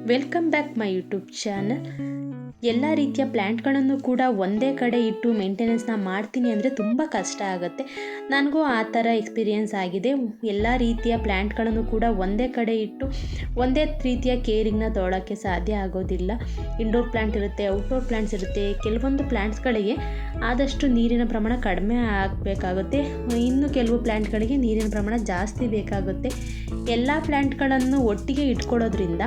Welcome back my YouTube channel. ಎಲ್ಲ ರೀತಿಯ ಪ್ಲ್ಯಾಂಟ್ಗಳನ್ನು ಕೂಡ ಒಂದೇ ಕಡೆ ಇಟ್ಟು ಮೇಂಟೆನೆನ್ಸ್ನ ಮಾಡ್ತೀನಿ ಅಂದರೆ ತುಂಬ ಕಷ್ಟ ಆಗುತ್ತೆ. ನನಗೂ ಆ ಥರ ಎಕ್ಸ್ಪೀರಿಯೆನ್ಸ್ ಆಗಿದೆ. ಎಲ್ಲ ರೀತಿಯ ಪ್ಲ್ಯಾಂಟ್ಗಳನ್ನು ಕೂಡ ಒಂದೇ ಕಡೆ ಇಟ್ಟು ಒಂದೇ ರೀತಿಯ ಕೇರಿಂಗ್ನ ತೊಗೊಳ್ಳೋಕ್ಕೆ ಸಾಧ್ಯ ಆಗೋದಿಲ್ಲ. ಇಂಡೋರ್ ಪ್ಲ್ಯಾಂಟ್ ಇರುತ್ತೆ, ಔಟ್ಡೋರ್ ಪ್ಲ್ಯಾಂಟ್ಸ್ ಇರುತ್ತೆ. ಕೆಲವೊಂದು ಪ್ಲ್ಯಾಂಟ್ಸ್ಗಳಿಗೆ ಆದಷ್ಟು ನೀರಿನ ಪ್ರಮಾಣ ಕಡಿಮೆ ಆಗಬೇಕಾಗುತ್ತೆ, ಇನ್ನು ಕೆಲವು ಪ್ಲ್ಯಾಂಟ್ಗಳಿಗೆ ನೀರಿನ ಪ್ರಮಾಣ ಜಾಸ್ತಿ ಬೇಕಾಗುತ್ತೆ. ಎಲ್ಲ ಪ್ಲ್ಯಾಂಟ್ಗಳನ್ನು ಒಟ್ಟಿಗೆ ಇಟ್ಕೊಳ್ಳೋದ್ರಿಂದ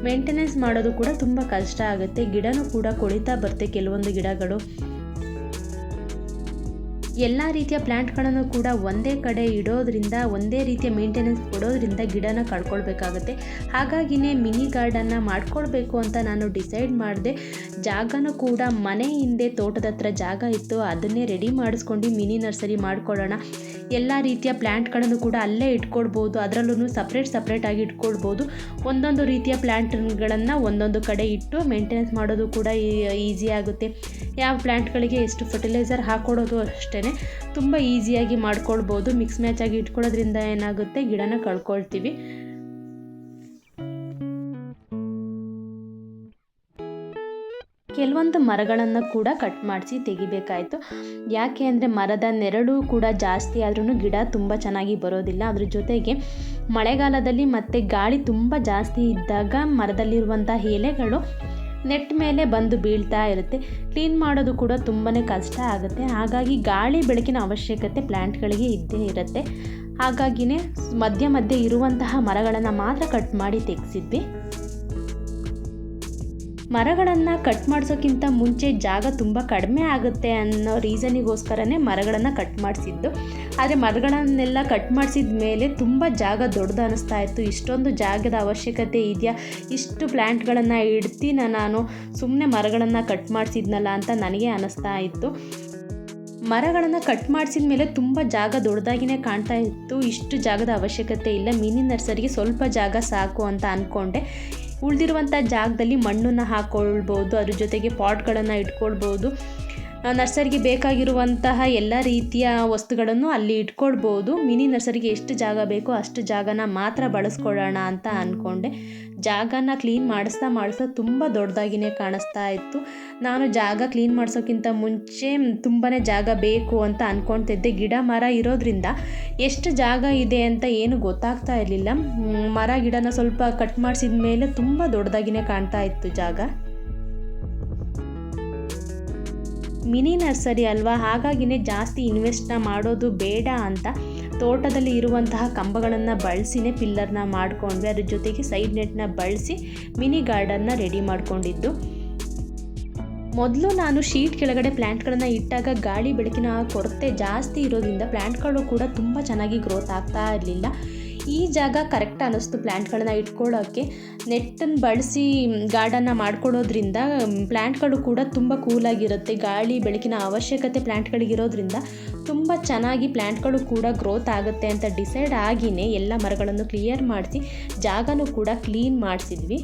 ಮೇಂಟೆನೆನ್ಸ್ ಮಾಡೋದು ಕೂಡ ತುಂಬ ಕಷ್ಟ ಆಗುತ್ತೆ. ಗಿಡನೂ ಕೂಡ ಕೊಳಿತಾ ಬರುತ್ತೆ ಕೆಲವೊಂದು ಗಿಡಗಳು. ಎಲ್ಲ ರೀತಿಯ ಪ್ಲ್ಯಾಂಟ್ಗಳನ್ನು ಕೂಡ ಒಂದೇ ಕಡೆ ಇಡೋದ್ರಿಂದ, ಒಂದೇ ರೀತಿಯ ಮೇಂಟೆನೆನ್ಸ್ ಕೊಡೋದ್ರಿಂದ ಗಿಡನ ಕಳ್ಕೊಳ್ಬೇಕಾಗುತ್ತೆ. ಹಾಗಾಗಿನೇ ಮಿನಿ ಗಾರ್ಡನ್ನ ಮಾಡ್ಕೊಳ್ಬೇಕು ಅಂತ ನಾನು ಡಿಸೈಡ್ ಮಾಡಿದೆ. ಜಾಗನೂ ಕೂಡ ಮನೆ ಹಿಂದೆ ತೋಟದ ಹತ್ರ ಜಾಗ ಇತ್ತು, ಅದನ್ನೇ ರೆಡಿ ಮಾಡಿಸ್ಕೊಂಡು ಮಿನಿ ನರ್ಸರಿ ಮಾಡ್ಕೊಳ್ಳೋಣ. ಎಲ್ಲ ರೀತಿಯ ಪ್ಲ್ಯಾಂಟ್ಗಳನ್ನು ಕೂಡ ಅಲ್ಲೇ ಇಟ್ಕೊಳ್ಬೋದು, ಅದರಲ್ಲೂ ಸಪ್ರೇಟಾಗಿ ಇಟ್ಕೊಳ್ಬೋದು. ಒಂದೊಂದು ರೀತಿಯ ಪ್ಲ್ಯಾಂಟ್ಗಳನ್ನು ಒಂದೊಂದು ಕಡೆ ಇಟ್ಟು ಮೇಂಟೆನೆನ್ಸ್ ಮಾಡೋದು ಕೂಡ ಈಸಿ ಆಗುತ್ತೆ. ಯಾವ ಪ್ಲ್ಯಾಂಟ್ಗಳಿಗೆ ಎಷ್ಟು ಫರ್ಟಿಲೈಸರ್ ಹಾಕ್ಕೊಡೋದು ಅಷ್ಟೇ ತುಂಬ ಈಸಿಯಾಗಿ ಮಾಡ್ಕೊಳ್ಬೋದು. ಮಿಕ್ಸ್ ಮ್ಯಾಚ್ ಆಗಿ ಇಟ್ಕೊಳ್ಳೋದ್ರಿಂದ ಏನಾಗುತ್ತೆ, ಗಿಡನ ಕಳ್ಕೊಳ್ತೀವಿ. ಕೆಲವೊಂದು ಮರಗಳನ್ನು ಕೂಡ ಕಟ್ ಮಾಡಿಸಿ ತೆಗಿಬೇಕಾಯಿತು. ಯಾಕೆ ಅಂದರೆ ಮರದ ನೆರಳು ಕೂಡ ಜಾಸ್ತಿ ಆದ್ರೂ ಗಿಡ ತುಂಬ ಚೆನ್ನಾಗಿ ಬರೋದಿಲ್ಲ. ಅದ್ರ ಜೊತೆಗೆ ಮಳೆಗಾಲದಲ್ಲಿ ಮತ್ತು ಗಾಳಿ ತುಂಬ ಜಾಸ್ತಿ ಇದ್ದಾಗ ಮರದಲ್ಲಿರುವಂಥ ಎಲೆಗಳು ನೆಟ್ ಮೇಲೆ ಬಂದು ಬೀಳ್ತಾ ಇರುತ್ತೆ. ಕ್ಲೀನ್ ಮಾಡೋದು ಕೂಡ ತುಂಬಾ ಕಷ್ಟ ಆಗುತ್ತೆ. ಹಾಗಾಗಿ ಗಾಳಿ ಬೆಳಕಿನ ಅವಶ್ಯಕತೆ ಪ್ಲ್ಯಾಂಟ್ಗಳಿಗೆ ಇದ್ದೇ ಇರುತ್ತೆ. ಹಾಗಾಗಿನೇ ಮಧ್ಯೆ ಇರುವಂತಹ ಮರಗಳನ್ನು ಮಾತ್ರ ಕಟ್ ಮಾಡಿ ತೆಗೆಸಿದ್ವಿ. ಮರಗಳನ್ನು ಕಟ್ ಮಾಡಿಸೋಕ್ಕಿಂತ ಮುಂಚೆ ಜಾಗ ತುಂಬ ಕಡಿಮೆ ಆಗುತ್ತೆ ಅನ್ನೋ ರೀಸನಿಗೋಸ್ಕರನೇ ಮರಗಳನ್ನು ಕಟ್ ಮಾಡಿಸಿದ್ದು. ಆದರೆ ಮರಗಳನ್ನೆಲ್ಲ ಕಟ್ ಮಾಡಿಸಿದ ಮೇಲೆ ತುಂಬ ಜಾಗ ದೊಡ್ಡದು ಅನ್ನಿಸ್ತಾ ಇತ್ತು. ಇಷ್ಟೊಂದು ಜಾಗದ ಅವಶ್ಯಕತೆ ಇದೆಯಾ, ಇಷ್ಟು ಪ್ಲ್ಯಾಂಟ್ಗಳನ್ನು ಇಡ್ತೀನ ನಾನು, ಸುಮ್ಮನೆ ಮರಗಳನ್ನು ಕಟ್ ಮಾಡಿಸಿದ್ನಲ್ಲ ಅಂತ ನನಗೆ ಅನ್ನಿಸ್ತಾ ಇತ್ತು. ಮರಗಳನ್ನು ಕಟ್ ಮಾಡಿಸಿದ ಮೇಲೆ ತುಂಬ ಜಾಗ ದೊಡ್ಡದಾಗಿಯೇ ಕಾಣ್ತಾ ಇತ್ತು. ಇಷ್ಟು ಜಾಗದ ಅವಶ್ಯಕತೆ ಇಲ್ಲ, ಮಿನಿ ನರ್ಸರಿಗೆ ಸ್ವಲ್ಪ ಜಾಗ ಸಾಕು ಅಂತ ಅಂದ್ಕೊಂಡೆ. ಉಳಿದಿರುವಂಥ ಜಾಗದಲ್ಲಿ ಮಣ್ಣನ್ನು ಹಾಕ್ಕೊಳ್ಬೋದು, ಅದ್ರ ಜೊತೆಗೆ ಪಾಟ್ಗಳನ್ನು ಇಟ್ಕೊಳ್ಬೋದು. ನರ್ಸರಿಗೆ ಬೇಕಾಗಿರುವಂತಹ ಎಲ್ಲ ರೀತಿಯ ವಸ್ತುಗಳನ್ನು ಅಲ್ಲಿ ಇಟ್ಕೊಳ್ಬೋದು. ಮಿನಿ ನರ್ಸರಿಗೆ ಎಷ್ಟು ಜಾಗ ಬೇಕೋ ಅಷ್ಟು ಜಾಗನ ಮಾತ್ರ ಬಳಸ್ಕೊಳ್ಳೋಣ ಅಂತ ಅಂದ್ಕೊಂಡೆ. ಜಾಗನ ಕ್ಲೀನ್ ಮಾಡಿಸ್ತಾ ತುಂಬ ದೊಡ್ಡದಾಗಿಯೇ ಕಾಣಿಸ್ತಾ ಇತ್ತು. ನಾನು ಜಾಗ ಕ್ಲೀನ್ ಮಾಡಿಸೋಕ್ಕಿಂತ ಮುಂಚೆ ತುಂಬಾ ಜಾಗ ಬೇಕು ಅಂತ ಅಂದ್ಕೊಳ್ತಿದ್ದೆ. ಗಿಡ ಮರ ಇರೋದ್ರಿಂದ ಎಷ್ಟು ಜಾಗ ಇದೆ ಅಂತ ಏನು ಗೊತ್ತಾಗ್ತಾ ಇರಲಿಲ್ಲ. ಮರ ಗಿಡನ ಸ್ವಲ್ಪ ಕಟ್ ಮಾಡಿಸಿದ ಮೇಲೆ ತುಂಬ ದೊಡ್ಡದಾಗಿಯೇ ಕಾಣ್ತಾ ಇತ್ತು ಜಾಗ. ಮಿನಿ ನರ್ಸರಿ ಅಲ್ವಾ, ಹಾಗಾಗಿನೇ ಜಾಸ್ತಿ ಇನ್ವೆಸ್ಟ್ನ ಮಾಡೋದು ಬೇಡ ಅಂತ ತೋಟದಲ್ಲಿ ಇರುವಂತಹ ಕಂಬಗಳನ್ನು ಬಳಸಿನೇ ಪಿಲ್ಲರ್ನ ಮಾಡಿಕೊಂಡ್ವಿ. ಅದ್ರ ಜೊತೆಗೆ ಸೈಡ್ ನೆಟ್ನ ಬಳಸಿ ಮಿನಿ ಗಾರ್ಡನ್ನ ರೆಡಿ ಮಾಡಿಕೊಂಡಿದ್ದು. ಮೊದಲು ನಾನು ಶೀಟ್ ಕೆಳಗಡೆ ಪ್ಲ್ಯಾಂಟ್ಗಳನ್ನು ಇಟ್ಟಾಗ ಗಾಳಿ ಬೆಳಕಿನ ಕೊರತೆ ಜಾಸ್ತಿ ಇರೋದ್ರಿಂದ ಪ್ಲ್ಯಾಂಟ್ಗಳು ಕೂಡ ತುಂಬ ಚೆನ್ನಾಗಿ ಗ್ರೋತ್ ಆಗ್ತಾ ಇರಲಿಲ್ಲ. ಈ ಜಾಗ ಕರೆಕ್ಟ್ ಅನ್ನಿಸ್ತು ಪ್ಲ್ಯಾಂಟ್ಗಳನ್ನ ಇಟ್ಕೊಳ್ಳೋಕ್ಕೆ. ನೆಟ್ಟನ್ನು ಬಳಸಿ ಗಾರ್ಡನ್ನ ಮಾಡ್ಕೊಡೋದ್ರಿಂದ ಪ್ಲ್ಯಾಂಟ್ಗಳು ಕೂಡ ತುಂಬ ಕೂಲಾಗಿರುತ್ತೆ. ಗಾಳಿ ಬೆಳಕಿನ ಅವಶ್ಯಕತೆ ಪ್ಲ್ಯಾಂಟ್ಗಳಿಗಿರೋದ್ರಿಂದ ತುಂಬ ಚೆನ್ನಾಗಿ ಪ್ಲ್ಯಾಂಟ್ಗಳು ಕೂಡ ಗ್ರೋತ್ ಆಗುತ್ತೆ ಅಂತ ಡಿಸೈಡ್ ಆಗಿನೇ ಎಲ್ಲ ಮರಗಳನ್ನು ಕ್ಲಿಯರ್ ಮಾಡಿಸಿ ಜಾಗನೂ ಕೂಡ ಕ್ಲೀನ್ ಮಾಡಿಸಿದ್ವಿ.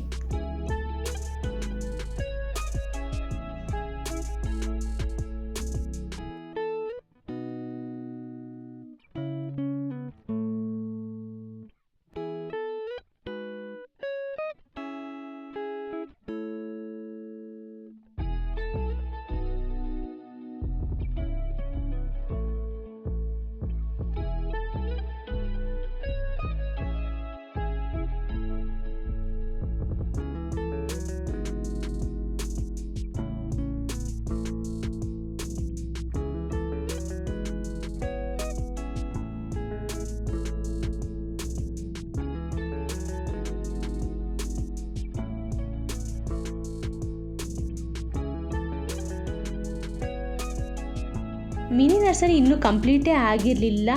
ಮಿನಿ ನರ್ಸರಿ ಇನ್ನೂ ಕಂಪ್ಲೀಟೇ ಆಗಿರಲಿಲ್ಲ,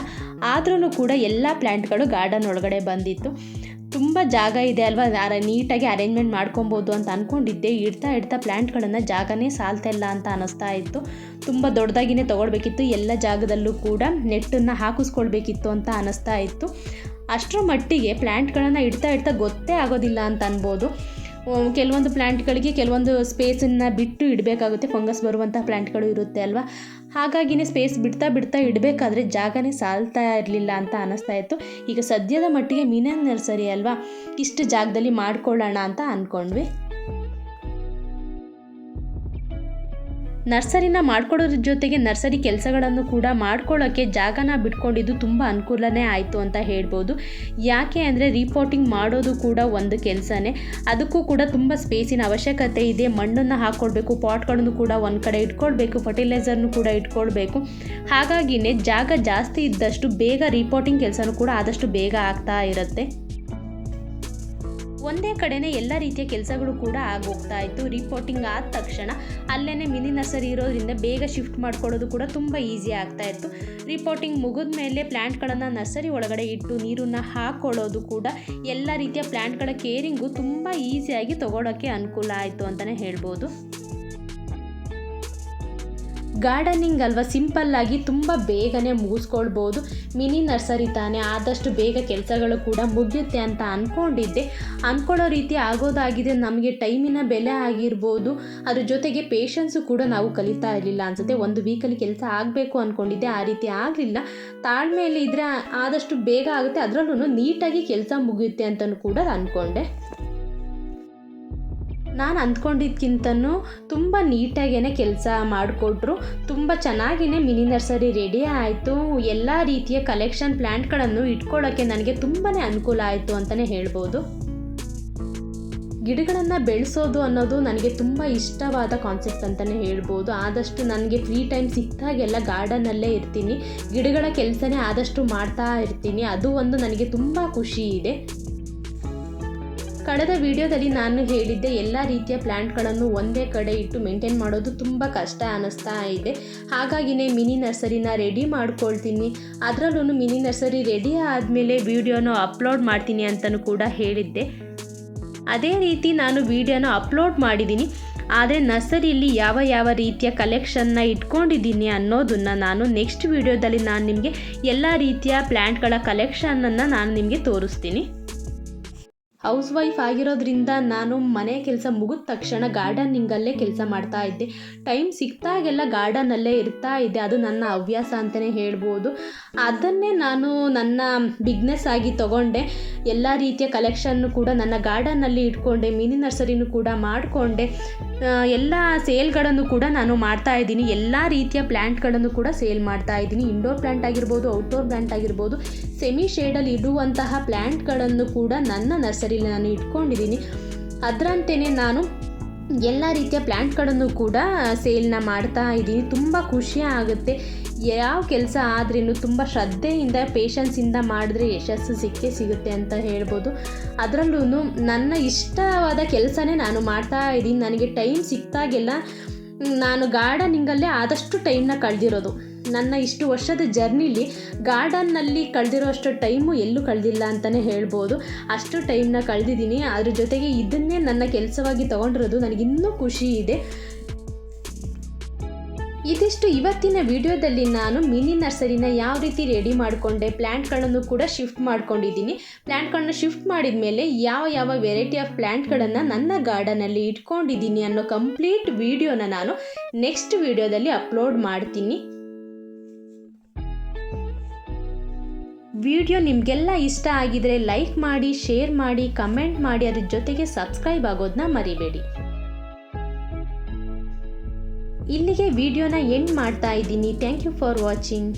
ಆದ್ರೂ ಕೂಡ ಎಲ್ಲ ಪ್ಲ್ಯಾಂಟ್ಗಳು ಗಾರ್ಡನ್ ಒಳಗಡೆ ಬಂದಿತ್ತು. ತುಂಬ ಜಾಗ ಇದೆ ಅಲ್ವಾ, ನೀಟಾಗಿ ಅರೇಂಜ್ಮೆಂಟ್ ಮಾಡ್ಕೊಬೋದು ಅಂತ ಅಂದ್ಕೊಂಡಿದ್ದೆ. ಇಡ್ತಾ ಪ್ಲ್ಯಾಂಟ್ಗಳನ್ನು ಜಾಗನೇ ಸಾಲ್ತಿಲ್ಲ ಅಂತ ಅನ್ನಿಸ್ತಾ ಇತ್ತು. ತುಂಬ ದೊಡ್ಡದಾಗಿಯೇ ತೊಗೊಳ್ಬೇಕಿತ್ತು, ಎಲ್ಲ ಜಾಗದಲ್ಲೂ ಕೂಡ ನೆಟ್ಟನ್ನು ಹಾಕಿಸ್ಕೊಳ್ಬೇಕಿತ್ತು ಅಂತ ಅನ್ನಿಸ್ತಾ ಇತ್ತು. ಅಷ್ಟರ ಮಟ್ಟಿಗೆ ಪ್ಲ್ಯಾಂಟ್ಗಳನ್ನು ಇಡ್ತಾ ಗೊತ್ತೇ ಆಗೋದಿಲ್ಲ ಅಂತ ಅನ್ಬೋದು. ಕೆಲವೊಂದು ಪ್ಲ್ಯಾಂಟ್ಗಳಿಗೆ ಕೆಲವೊಂದು ಸ್ಪೇಸನ್ನು ಬಿಟ್ಟು ಇಡಬೇಕಾಗುತ್ತೆ, ಫಂಗಸ್ ಬರುವಂಥ ಪ್ಲ್ಯಾಂಟ್ಗಳು ಇರುತ್ತೆ ಅಲ್ವಾ. ಹಾಗಾಗಿನೇ ಸ್ಪೇಸ್ ಬಿಡ್ತಾ ಇಡಬೇಕಾದ್ರೆ ಜಾಗನೇ ಸಾಲ್ತಾ ಇರಲಿಲ್ಲ ಅಂತ ಅನ್ನಿಸ್ತಾ ಇತ್ತು. ಈಗ ಸದ್ಯದ ಮಟ್ಟಿಗೆ ಮಿನಿ ನರ್ಸರಿ ಅಲ್ವಾ, ಇಷ್ಟು ಜಾಗದಲ್ಲಿ ಮಾಡ್ಕೊಳ್ಳೋಣ ಅಂತ ಅಂದ್ಕೊಂಡ್ವಿ. ನರ್ಸರಿನ ಮಾಡ್ಕೊಳ್ಳೋದ್ರ ಜೊತೆಗೆ ನರ್ಸರಿ ಕೆಲಸಗಳನ್ನು ಕೂಡ ಮಾಡ್ಕೊಳ್ಳೋಕ್ಕೆ ಜಾಗನ ಬಿಟ್ಕೊಂಡಿದ್ದು ತುಂಬ ಅನುಕೂಲನೇ ಆಯಿತು ಅಂತ ಹೇಳ್ಬೋದು. ಯಾಕೆ ಅಂದರೆ ರಿಪೋರ್ಟಿಂಗ್ ಮಾಡೋದು ಕೂಡ ಒಂದು ಕೆಲಸನೇ, ಅದಕ್ಕೂ ಕೂಡ ತುಂಬ ಸ್ಪೇಸಿನ ಅವಶ್ಯಕತೆ ಇದೆ. ಮಣ್ಣನ್ನು ಹಾಕ್ಕೊಳ್ಬೇಕು, ಪಾಟ್ಗಳನ್ನು ಕೂಡ ಒಂದು ಕಡೆ ಇಟ್ಕೊಳ್ಬೇಕು, ಫರ್ಟಿಲೈಸರ್ನು ಕೂಡ ಇಟ್ಕೊಳ್ಬೇಕು. ಹಾಗಾಗಿನೇ ಜಾಗ ಜಾಸ್ತಿ ಇದ್ದಷ್ಟು ಬೇಗ ರಿಪೋರ್ಟಿಂಗ್ ಕೆಲಸನೂ ಕೂಡ ಆದಷ್ಟು ಬೇಗ ಆಗ್ತಾ ಇರುತ್ತೆ. ಒಂದೇ ಕಡೆನೇ ಎಲ್ಲ ರೀತಿಯ ಕೆಲಸಗಳು ಕೂಡ ಆಗೋಗ್ತಾ ಇತ್ತು. ರಿಪೋರ್ಟಿಂಗ್ ಆದ ತಕ್ಷಣ ಅಲ್ಲೇ ಮಿನಿ ನರ್ಸರಿ ಇರೋದ್ರಿಂದ ಬೇಗ ಶಿಫ್ಟ್ ಮಾಡ್ಕೊಳ್ಳೋದು ಕೂಡ ತುಂಬ ಈಸಿ ಆಗ್ತಾ ಇತ್ತು. ರಿಪೋರ್ಟಿಂಗ್ ಮುಗಿದ ಮೇಲೆ ಪ್ಲ್ಯಾಂಟ್ಗಳನ್ನು ನರ್ಸರಿ ಒಳಗಡೆ ಇಟ್ಟು ನೀರನ್ನು ಹಾಕ್ಕೊಳ್ಳೋದು ಕೂಡ ಎಲ್ಲ ರೀತಿಯ ಪ್ಲ್ಯಾಂಟ್ಗಳ ಕೇರಿಂಗು ತುಂಬ ಈಸಿಯಾಗಿ ತೊಗೊಳೋಕ್ಕೆ ಅನುಕೂಲ ಆಯಿತು ಅಂತಲೇ ಹೇಳ್ಬೋದು. ಗಾರ್ಡನಿಂಗ್ ಅಲ್ವಾ, ಸಿಂಪಲ್ಲಾಗಿ ತುಂಬ ಬೇಗನೆ ಮುಗಿಸ್ಕೊಳ್ಬೋದು. ಮಿನಿ ನರ್ಸರಿ ತಾನೇ, ಆದಷ್ಟು ಬೇಗ ಕೆಲಸಗಳು ಕೂಡ ಮುಗಿಯುತ್ತೆ ಅಂತ ಅಂದ್ಕೊಂಡಿದ್ದೆ. ಅಂದ್ಕೊಳ್ಳೋ ರೀತಿ ಆಗೋದಾಗಿದೆ. ನಮಗೆ ಟೈಮಿನ ಬೆಲೆ ಆಗಿರ್ಬೋದು, ಅದ್ರ ಜೊತೆಗೆ ಪೇಷನ್ಸು ಕೂಡ ನಾವು ಕಲಿತಾ ಇರಲಿಲ್ಲ ಅನಿಸುತ್ತೆ. ಒಂದು ವೀಕಲ್ಲಿ ಕೆಲಸ ಆಗಬೇಕು ಅಂದ್ಕೊಂಡಿದ್ದೆ, ಆ ರೀತಿ ಆಗಲಿಲ್ಲ. ತಾಳ್ಮೆಯಲ್ಲಿ ಇದ್ದರೆ ಆದಷ್ಟು ಬೇಗ ಆಗುತ್ತೆ, ಅದರಲ್ಲೂ ನೀಟಾಗಿ ಕೆಲಸ ಮುಗಿಯುತ್ತೆ ಅಂತಲೂ ಕೂಡ ಅಂದ್ಕೊಂಡೆ. ನಾನು ಅಂದ್ಕೊಂಡಿದ್ದಕ್ಕಿಂತನೂ ತುಂಬ ನೀಟಾಗೇ ಕೆಲಸ ಮಾಡಿಕೊಟ್ರು. ತುಂಬ ಚೆನ್ನಾಗಿಯೇ ಮಿನಿ ನರ್ಸರಿ ರೆಡಿ ಆಯಿತು. ಎಲ್ಲ ರೀತಿಯ ಕಲೆಕ್ಷನ್ ಪ್ಲ್ಯಾಂಟ್ಗಳನ್ನು ಇಟ್ಕೊಳ್ಳೋಕ್ಕೆ ನನಗೆ ತುಂಬಾ ಅನುಕೂಲ ಆಯಿತು ಅಂತಲೇ ಹೇಳ್ಬೋದು. ಗಿಡಗಳನ್ನು ಬೆಳೆಸೋದು ಅನ್ನೋದು ನನಗೆ ತುಂಬ ಇಷ್ಟವಾದ ಕಾನ್ಸೆಪ್ಟ್ ಅಂತಲೇ ಹೇಳ್ಬೋದು. ಆದಷ್ಟು ನನಗೆ ಫ್ರೀ ಟೈಮ್ ಸಿಕ್ಕಾಗೆಲ್ಲ ಗಾರ್ಡನಲ್ಲೇ ಇರ್ತೀನಿ, ಗಿಡಗಳ ಕೆಲಸನೇ ಆದಷ್ಟು ಮಾಡ್ತಾ ಇರ್ತೀನಿ. ಅದು ಒಂದು ನನಗೆ ತುಂಬ ಖುಷಿ ಇದೆ. ಕಳೆದ ವಿಡಿಯೋದಲ್ಲಿ ನಾನು ಹೇಳಿದ್ದೆ, ಎಲ್ಲ ರೀತಿಯ ಪ್ಲ್ಯಾಂಟ್ಗಳನ್ನು ಒಂದೇ ಕಡೆ ಇಟ್ಟು ಮೇಂಟೈನ್ ಮಾಡೋದು ತುಂಬ ಕಷ್ಟ ಅನ್ನಿಸ್ತಾ ಇದೆ. ಹಾಗಾಗಿನೇ ಮಿನಿ ನರ್ಸರಿನ ರೆಡಿ ಮಾಡ್ಕೊಳ್ತೀನಿ. ಅದರಲ್ಲೂ ಮಿನಿ ನರ್ಸರಿ ರೆಡಿ ಆದಮೇಲೆ ವಿಡಿಯೋನ ಅಪ್ಲೋಡ್ ಮಾಡ್ತೀನಿ ಅಂತಲೂ ಕೂಡ ಹೇಳಿದ್ದೆ. ಅದೇ ರೀತಿ ನಾನು ವಿಡಿಯೋನ ಅಪ್ಲೋಡ್ ಮಾಡಿದ್ದೀನಿ. ಆದರೆ ನರ್ಸರಿಯಲ್ಲಿ ಯಾವ ರೀತಿಯ ಕಲೆಕ್ಷನ್ನ ಇಟ್ಕೊಂಡಿದ್ದೀನಿ ಅನ್ನೋದನ್ನು ನಾನು ನೆಕ್ಸ್ಟ್ ವಿಡಿಯೋದಲ್ಲಿ ನಾನು ನಿಮಗೆ ಎಲ್ಲ ರೀತಿಯ ಪ್ಲ್ಯಾಂಟ್ಗಳ ಕಲೆಕ್ಷನನ್ನು ನಾನು ನಿಮಗೆ ತೋರಿಸ್ತೀನಿ. ಹೌಸ್ ವೈಫ್ ಆಗಿರೋದ್ರಿಂದ ನಾನು ಮನೆ ಕೆಲಸ ಮುಗಿದ ತಕ್ಷಣ ಗಾರ್ಡನಿಂಗಲ್ಲೇ ಕೆಲಸ ಮಾಡ್ತಾ ಇದ್ದೆ. ಟೈಮ್ ಸಿಕ್ತಾಗೆಲ್ಲ ಗಾರ್ಡನಲ್ಲೇ ಇರ್ತಾ ಇದ್ದೆ. ಅದು ನನ್ನ ಹವ್ಯಾಸ ಅಂತಲೇ ಹೇಳ್ಬೋದು. ಅದನ್ನೇ ನಾನು ನನ್ನ ಬಿಸ್ನೆಸ್ ಆಗಿ ತೊಗೊಂಡೆ. ಎಲ್ಲ ರೀತಿಯ ಕಲೆಕ್ಷನ್ನು ಕೂಡ ನನ್ನ ಗಾರ್ಡನಲ್ಲಿ ಇಟ್ಕೊಂಡೆ, ಮಿನಿ ನರ್ಸರಿನೂ ಕೂಡ ಮಾಡಿಕೊಂಡೆ. ಎಲ್ಲ ಸೇಲ್ಗಳನ್ನು ಕೂಡ ನಾನು ಮಾಡ್ತಾ ಇದ್ದೀನಿ. ಎಲ್ಲ ರೀತಿಯ ಪ್ಲ್ಯಾಂಟ್ಗಳನ್ನು ಕೂಡ ಸೇಲ್ ಮಾಡ್ತಾ ಇದ್ದೀನಿ. ಇಂಡೋರ್ ಪ್ಲ್ಯಾಂಟ್ ಆಗಿರ್ಬೋದು, ಔಟ್ಡೋರ್ ಪ್ಲ್ಯಾಂಟ್ ಆಗಿರ್ಬೋದು, ಸೆಮಿ ಶೇಡಲ್ಲಿ ಇಡುವಂತಹ ಪ್ಲ್ಯಾಂಟ್ಗಳನ್ನು ಕೂಡ ನನ್ನ ನರ್ಸರಿಲಿ ನಾನು ಇಟ್ಕೊಂಡಿದ್ದೀನಿ. ಅದರಂತೆಯೇ ನಾನು ಎಲ್ಲ ರೀತಿಯ ಪ್ಲ್ಯಾಂಟ್ಗಳನ್ನು ಕೂಡ ಸೇಲ್ನ ಮಾಡ್ತಾ ಇದ್ದೀನಿ. ತುಂಬ ಖುಷಿ ಆಗುತ್ತೆ. ಯಾವ ಕೆಲಸ ಆದ್ರೂ ತುಂಬ ಶ್ರದ್ಧೆಯಿಂದ ಪೇಷನ್ಸಿಂದ ಮಾಡಿದ್ರೆ ಯಶಸ್ಸು ಸಿಗುತ್ತೆ ಅಂತ ಹೇಳ್ಬೋದು. ಅದರಲ್ಲೂ ನನ್ನ ಇಷ್ಟವಾದ ಕೆಲಸನೇ ನಾನು ಮಾಡ್ತಾ ಇದ್ದೀನಿ. ನನಗೆ ಟೈಮ್ ಸಿಕ್ತಾಗೆಲ್ಲ ನಾನು ಗಾರ್ಡನಿಂಗಲ್ಲೇ ಆದಷ್ಟು ಟೈಮ್ನ ಕಳೆದಿರೋದು. ನನ್ನ ಇಷ್ಟು ವರ್ಷದ ಜರ್ನಿಲಿ ಗಾರ್ಡನ್ನಲ್ಲಿ ಕಳೆದಿರೋಷ್ಟು ಟೈಮು ಎಲ್ಲೂ ಕಳೆದಿಲ್ಲ ಅಂತಲೇ ಹೇಳ್ಬೋದು. ಅಷ್ಟು ಟೈಮ್ನ ಕಳೆದಿದ್ದೀನಿ. ಅದ್ರ ಜೊತೆಗೆ ಇದನ್ನೇ ನನ್ನ ಕೆಲಸವಾಗಿ ತೊಗೊಂಡಿರೋದು ನನಗಿನ್ನೂ ಖುಷಿ ಇದೆ. ಇದಿಷ್ಟು ಇವತ್ತಿನ ವಿಡಿಯೋದಲ್ಲಿ ನಾನು ಮಿನಿ ನರ್ಸರಿನ ಯಾವ ರೀತಿ ರೆಡಿ ಮಾಡಿಕೊಂಡೆ, ಪ್ಲ್ಯಾಂಟ್ಗಳನ್ನು ಕೂಡ ಶಿಫ್ಟ್ ಮಾಡ್ಕೊಂಡಿದ್ದೀನಿ. ಪ್ಲ್ಯಾಂಟ್ಗಳನ್ನ ಶಿಫ್ಟ್ ಮಾಡಿದ ಮೇಲೆ ಯಾವ ವೆರೈಟಿ ಆಫ್ ಪ್ಲ್ಯಾಂಟ್ಗಳನ್ನು ನನ್ನ ಗಾರ್ಡನಲ್ಲಿ ಇಟ್ಕೊಂಡಿದ್ದೀನಿ ಅನ್ನೋ ಕಂಪ್ಲೀಟ್ ವಿಡಿಯೋನ ನಾನು ನೆಕ್ಸ್ಟ್ ವಿಡಿಯೋದಲ್ಲಿ ಅಪ್ಲೋಡ್ ಮಾಡ್ತೀನಿ. ವಿಡಿಯೋ ನಿಮಗೆಲ್ಲ ಇಷ್ಟ ಆಗಿದರೆ ಲೈಕ್ ಮಾಡಿ, ಶೇರ್ ಮಾಡಿ, ಕಮೆಂಟ್ ಮಾಡಿ, ಅದ್ರ ಜೊತೆಗೆ ಸಬ್ಸ್ಕ್ರೈಬ್ ಆಗೋದನ್ನ ಮರಿಬೇಡಿ. ಇಲ್ಲಿಗೆ ವಿಡಿಯೋನ ಎಂಡ್ ಮಾಡ್ತಾ ಇದ್ದೀನಿ. Thank you for watching.